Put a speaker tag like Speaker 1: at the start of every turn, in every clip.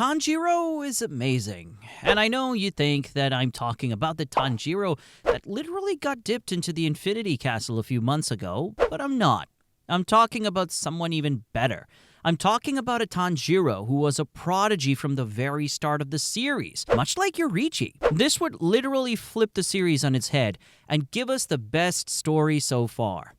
Speaker 1: Tanjiro is amazing, and I know you think that I'm talking about the Tanjiro that literally got dipped into the Infinity Castle a few months ago, but I'm not. I'm talking about someone even better. I'm talking about a Tanjiro who was a prodigy from the very start of the series, much like Yoriichi. This would literally flip the series on its head and give us the best story so far.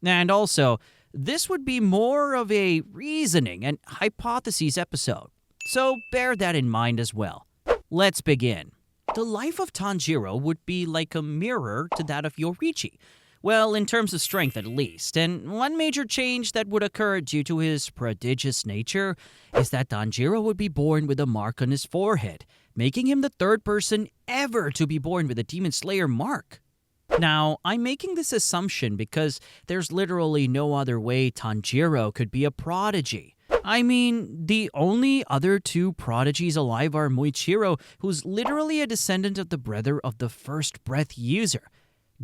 Speaker 1: And also, this would be more of a reasoning and hypotheses episode. So bear that in mind as well. Let's begin. The life of Tanjiro would be like a mirror to that of Yoriichi. Well, in terms of strength at least. And one major change that would occur due to his prodigious nature is that Tanjiro would be born with a mark on his forehead, making him the third person ever to be born with a Demon Slayer mark. Now, I'm making this assumption because there's literally no other way Tanjiro could be a prodigy. I mean, the only other two prodigies alive are Muichiro, who's literally a descendant of the brother of the first breath user,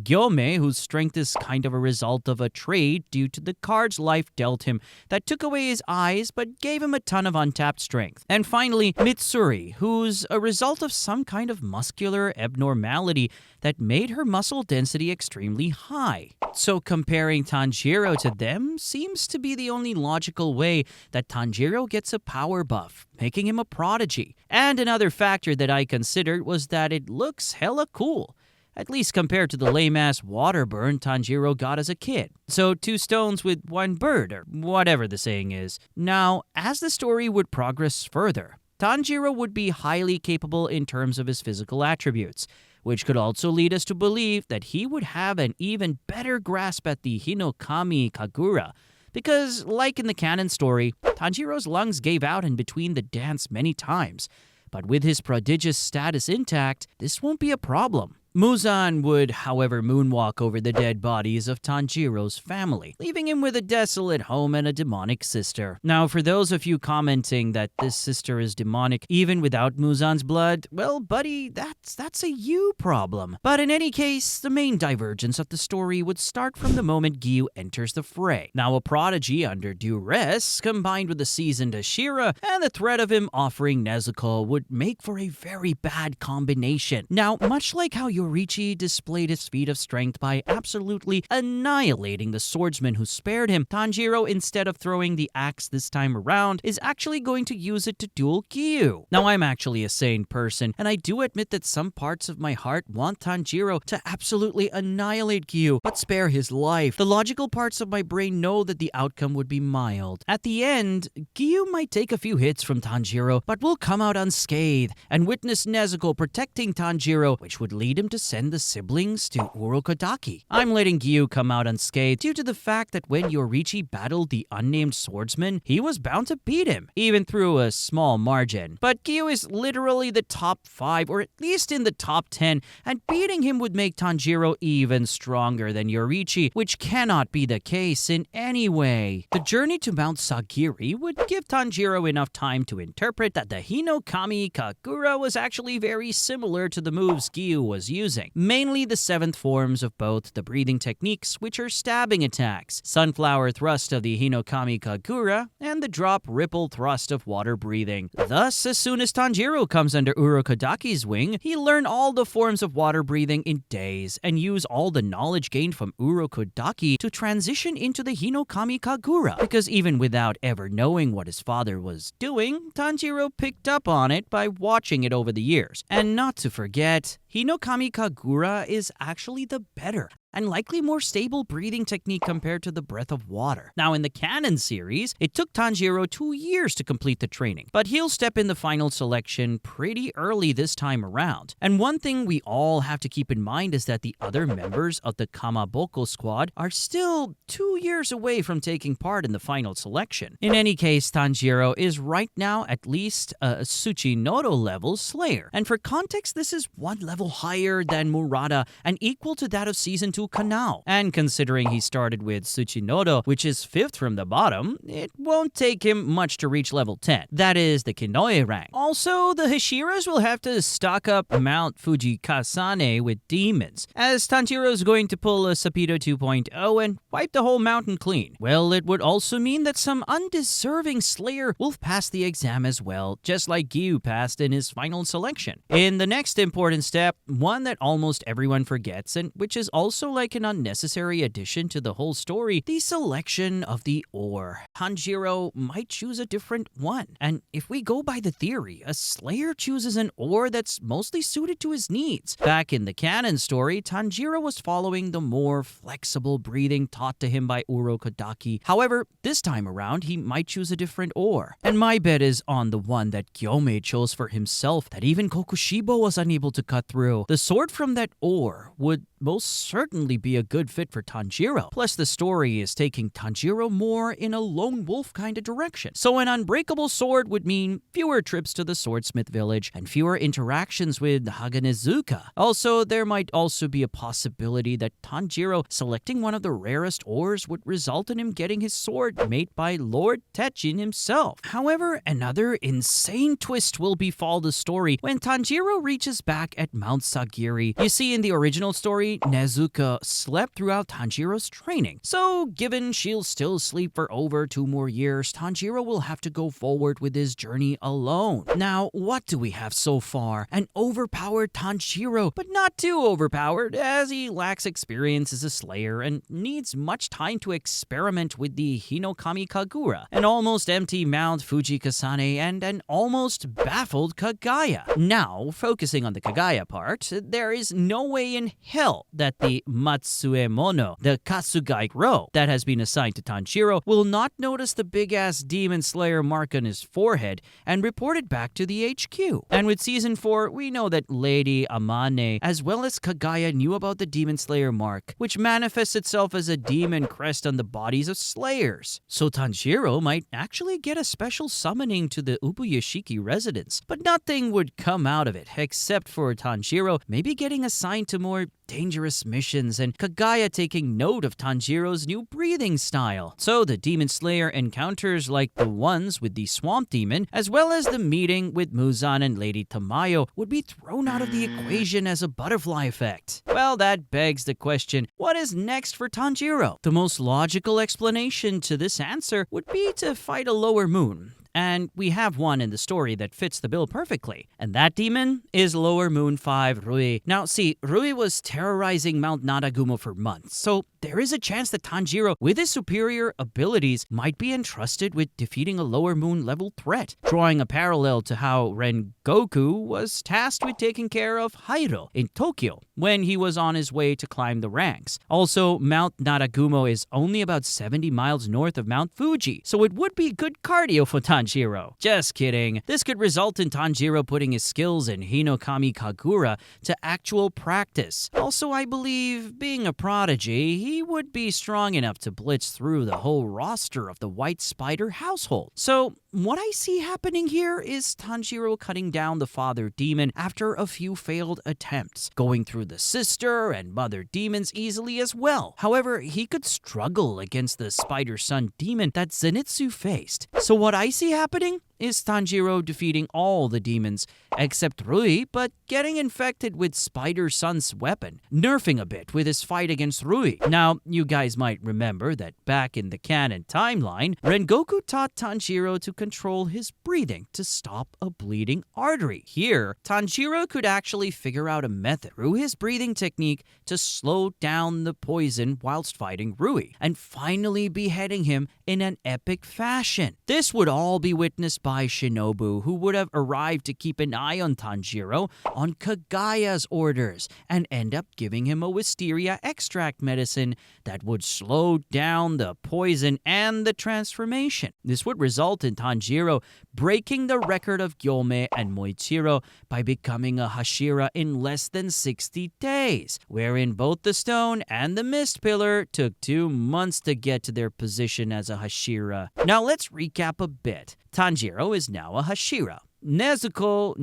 Speaker 1: 𝐏𝐫𝐨, whose strength is kind of a result of a trade due to the cards life dealt him that took away his eyes but gave him a ton of untapped strength. And finally, Mitsuri, who's a result of some kind of muscular abnormality that made her muscle density extremely high. So comparing Tanjiro to them seems to be the only logical way that Tanjiro gets a power buff, making him a prodigy. And another factor that I considered was that it looks hella cool. At least compared to the lame-ass water burn Tanjiro got as a kid. So 2 stones with 1 bird, or whatever the saying is. Now, as the story would progress further, Tanjiro would be highly capable in terms of his physical attributes, which could also lead us to believe that he would have an even better grasp at the 𝐿𝐵𝐾𝐈𝐓𝐒, because, like in the canon story, Tanjiro's lungs gave out in between the dance many times. But with his prodigious status intact, this won't be a problem. Muzan would, however, moonwalk over the dead bodies of Tanjiro's family, leaving him with a desolate home and a demonic sister. Now, for those of you commenting that this sister is demonic even without Muzan's blood, well, buddy, that's a you problem. But in any case, the main divergence of the story would start from the moment Giyu enters the fray. Now, a prodigy under duress, combined with a seasoned Ashira, and the threat of him offering Nezuko would make for a very bad combination. Now, much like how Yoriichi displayed his feat of strength by absolutely annihilating the swordsman who spared him, Tanjiro, instead of throwing the axe this time around, is actually going to use it to duel Giyu. Now, I'm actually a sane person, and I do admit that some parts of my heart want Tanjiro to absolutely annihilate Giyu, but spare his life. The logical parts of my brain know that the outcome would be mild. At the end, Giyu might take a few hits from Tanjiro, but will come out unscathed and witness Nezuko protecting Tanjiro, which would lead him to send the siblings to Urokodaki. I'm letting Giyu come out unscathed due to the fact that when Yoriichi battled the unnamed swordsman, he was bound to beat him, even through a small margin. But Giyu is literally the top 5, or at least in the top 10, and beating him would make Tanjiro even stronger than Yoriichi, which cannot be the case in any way. The journey to Mount Sagiri would give Tanjiro enough time to interpret that the Hinokami Kagura was actually very similar to the moves Giyu was using, mainly the 7th forms of both the breathing techniques, which are stabbing attacks, sunflower thrust of the Hinokami Kagura, and the drop ripple thrust of water breathing. Thus, as soon as Tanjiro comes under Urokodaki's wing, he'll learn all the forms of water breathing in days, and use all the knowledge gained from Urokodaki to transition into the Hinokami Kagura, because even without ever knowing what his father was doing, Tanjiro picked up on it by watching it over the years. And not to forget, Hinokami Kagura is actually the better and likely more stable breathing technique compared to the breath of water. Now, in the canon series, it took Tanjiro 2 years to complete the training, but he'll step in the final selection pretty early this time around. And one thing we all have to keep in mind is that the other members of the Kamaboko squad are still 2 years away from taking part in the final selection. In any case, Tanjiro is right now at least a Tsuchinoro level Slayer. And for context, this is 1 level higher than Murata and equal to that of Season 2 to Kanao. And considering he started with Tsuchinodo, which is 5th from the bottom, it won't take him much to reach level 10. That is the Kinoe rank. Also, the Hashiras will have to stock up Mount Fujikasane with demons, as Tanjiro's going to pull a Sapido 2.0 and wipe the whole mountain clean. Well, it would also mean that some undeserving Slayer will pass the exam as well, just like Gyu passed in his final selection. In the next important step, one that almost everyone forgets, and which is also like an unnecessary addition to the whole story, the selection of the ore. Tanjiro might choose a different one. And if we go by the theory, a Slayer chooses an ore that's mostly suited to his needs. Back in the canon story, Tanjiro was following the more flexible breathing taught to him by Urokodaki. However, this time around, he might choose a different ore. And my bet is on the one that Gyome chose for himself, that even Kokushibo was unable to cut through. The sword from that ore would most certainly be a good fit for Tanjiro. Plus, the story is taking Tanjiro more in a lone wolf kind of direction. So an unbreakable sword would mean fewer trips to the swordsmith village and fewer interactions with Haganezuka. Also, there might also be a possibility that Tanjiro selecting one of the rarest ores would result in him getting his sword made by Lord Techin himself. However, another insane twist will befall the story when Tanjiro reaches back at Mount Sagiri. You see, in the original story, Nezuka slept throughout Tanjiro's training. So, given she'll still sleep for over 2 more years, Tanjiro will have to go forward with his journey alone. Now, what do we have so far? An overpowered Tanjiro, but not too overpowered, as he lacks experience as a slayer and needs much time to experiment with the Hinokami Kagura, an almost empty Mount Fujikasane, and an almost baffled Kagaya. Now, focusing on the Kagaya part, there is no way in hell that the Matsuemono, the Kasugai-ro that has been assigned to Tanjiro, will not notice the big-ass demon slayer mark on his forehead and report it back to the HQ. And with Season 4, we know that Lady Amane, as well as Kagaya, knew about the demon slayer mark, which manifests itself as a demon crest on the bodies of slayers. So Tanjiro might actually get a special summoning to the Ubuyashiki residence, but nothing would come out of it, except for Tanjiro maybe getting assigned to more dangerous missions and Kagaya taking note of Tanjiro's new breathing style. So the demon slayer encounters like the ones with the swamp demon, as well as the meeting with Muzan and Lady Tamayo, would be thrown out of the equation as a butterfly effect. Well, that begs the question, what is next for Tanjiro? The most logical explanation to this answer would be to fight a lower moon. And we have one in the story that fits the bill perfectly. And that demon is Lower Moon 5 Rui. Now see, Rui was terrorizing Mount Naragumo for months, so there is a chance that Tanjiro, with his superior abilities, might be entrusted with defeating a Lower Moon level threat, drawing a parallel to how Rengoku was tasked with taking care of Hairo in Tokyo when he was on his way to climb the ranks. Also, Mount Naragumo is only about 70 miles north of Mount Fuji, so it would be good cardio for Tanjiro. Just kidding. This could result in Tanjiro putting his skills in Hinokami Kagura to actual practice. Also, I believe, being a prodigy, he would be strong enough to blitz through the whole roster of the White Spider household. So, what I see happening here is Tanjiro cutting down the father demon after a few failed attempts, going through the sister and mother demons easily as well. However, he could struggle against the spider son demon that Zenitsu faced. So what I see happening is Tanjiro defeating all the demons except Rui, but getting infected with Spider Sun's weapon, nerfing a bit with his fight against Rui. Now, you guys might remember that back in the canon timeline, Rengoku taught Tanjiro to control his breathing to stop a bleeding artery. Here, Tanjiro could actually figure out a method through his breathing technique to slow down the poison whilst fighting Rui, and finally beheading him in an epic fashion. This would all be witnessed by Shinobu, who would have arrived to keep an eye on Tanjiro on Kagaya's orders and end up giving him a wisteria extract medicine that would slow down the poison and the transformation. This would result in Tanjiro breaking the record of Gyome and Moichiro by becoming a Hashira in less than 60 days, wherein both the stone and the mist pillar took 2 months to get to their position as a Hashira. Now let's recap a bit. Tanjiro is now a Hashira. Nezuko's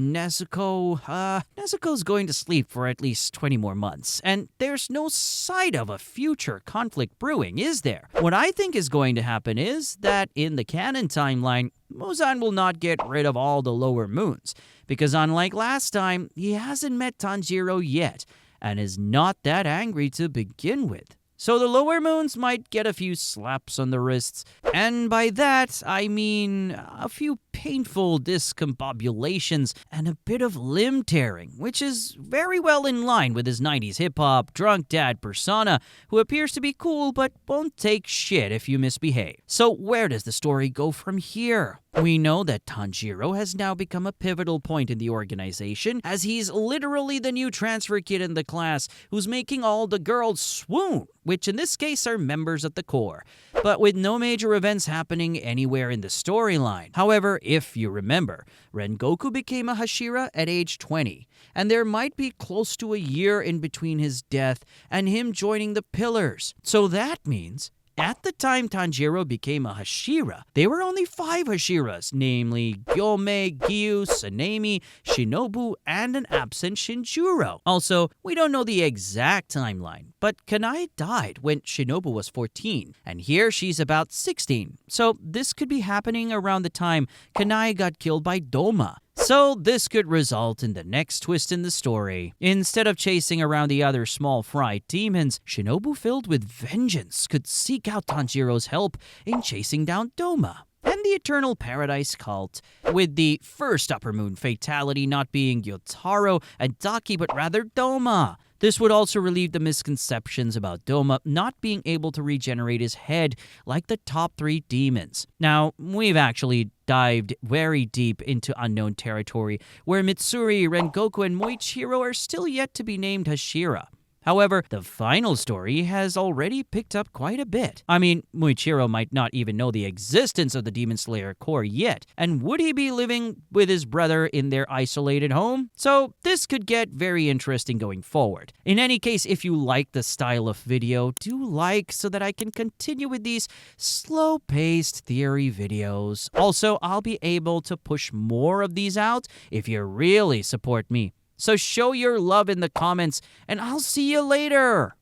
Speaker 1: going to sleep for at least 20 more months, and there's no sight of a future conflict brewing, is there? What I think is going to happen is that in the canon timeline, Muzan will not get rid of all the lower moons, because unlike last time, he hasn't met Tanjiro yet, and is not that angry to begin with. So the lower moons might get a few slaps on the wrists, and by that, I mean a few painful discombobulations and a bit of limb tearing, which is very well in line with his 90s hip-hop drunk dad persona, who appears to be cool but won't take shit if you misbehave. So where does the story go from here? We know that Tanjiro has now become a pivotal point in the organization, as he's literally the new transfer kid in the class who's making all the girls swoon, which in this case are members of the core, but with no major events happening anywhere in the storyline. However, if you remember, Rengoku became a Hashira at age 20, and there might be close to a year in between his death and him joining the Pillars. So that means at the time Tanjiro became a Hashira, there were only 5 Hashiras, namely 𝐏𝐫𝐸, Sanemi, Shinobu, and an absent Shinjuro. Also, we don't know the exact timeline, but Kanai died when Shinobu was 14, and here she's about 16, so this could be happening around the time Kanai got killed by Doma. So this could result in the next twist in the story. Instead of chasing around the other small fried demons, Shinobu, filled with vengeance, could seek out Tanjiro's help in chasing down Doma and the Eternal Paradise Cult, with the first Upper Moon fatality not being Gyotaro and Daki but rather Doma. This would also relieve the misconceptions about Doma not being able to regenerate his head like the top 3 demons. Now, we've actually dived very deep into unknown territory, where Mitsuri, Rengoku, and Moichiro are still yet to be named Hashira. However, the final story has already picked up quite a bit. I mean, Moichiro might not even know the existence of the Demon Slayer core yet, and would he be living with his brother in their isolated home? So this could get very interesting going forward. In any case, if you like the style of video, do like so that I can continue with these slow-paced theory videos. Also, I'll be able to push more of these out if you really support me. So show your love in the comments, and I'll see you later!